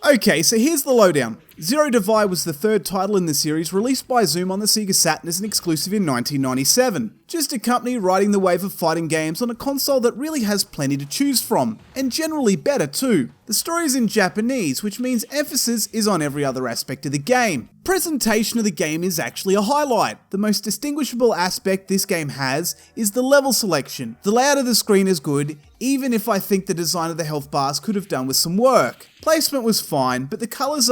Okay, so here's the lowdown. Zero Divide was the third title in the series released by Zoom on the Sega Saturn as an exclusive in 1997. Just a company riding the wave of fighting games on a console that really has plenty to choose from, and generally better too. The story is in Japanese, which means emphasis is on every other aspect of the game. Presentation of the game is actually a highlight. The most distinguishable aspect this game has is the level selection. The layout of the screen is good, even if I think the design of the health bars could have done with some work. Placement was fine, but the colours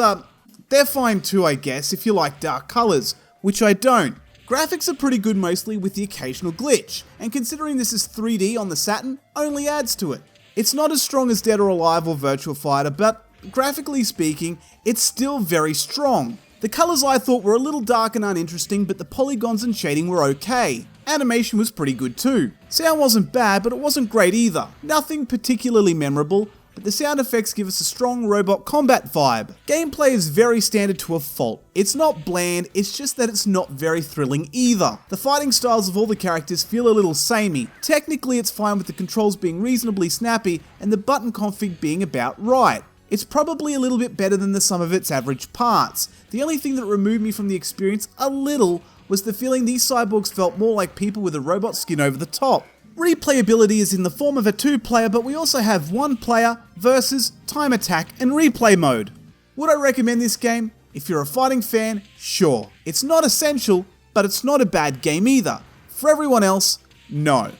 they're fine too, I guess, if you like dark colours, which I don't. Graphics are pretty good mostly, with the occasional glitch, and considering this is 3D on the Saturn, only adds to it. It's not as strong as Dead or Alive or Virtua Fighter, but graphically speaking, it's still very strong. The colours I thought were a little dark and uninteresting, but the polygons and shading were okay. Animation was pretty good too. Sound wasn't bad, but it wasn't great either. Nothing particularly memorable, but the sound effects give us a strong robot combat vibe. Gameplay is very standard to a fault. It's not bland, it's just that it's not very thrilling either. The fighting styles of all the characters feel a little samey. Technically it's fine with the controls being reasonably snappy and the button config being about right. It's probably a little bit better than the sum of its average parts. The only thing that removed me from the experience a little was the feeling these cyborgs felt more like people with a robot skin over the top. Replayability is in the form of a 2-player, but we also have 1-player versus time attack and replay mode. Would I recommend this game? If you're a fighting fan, sure. It's not essential, but it's not a bad game either. For everyone else, no.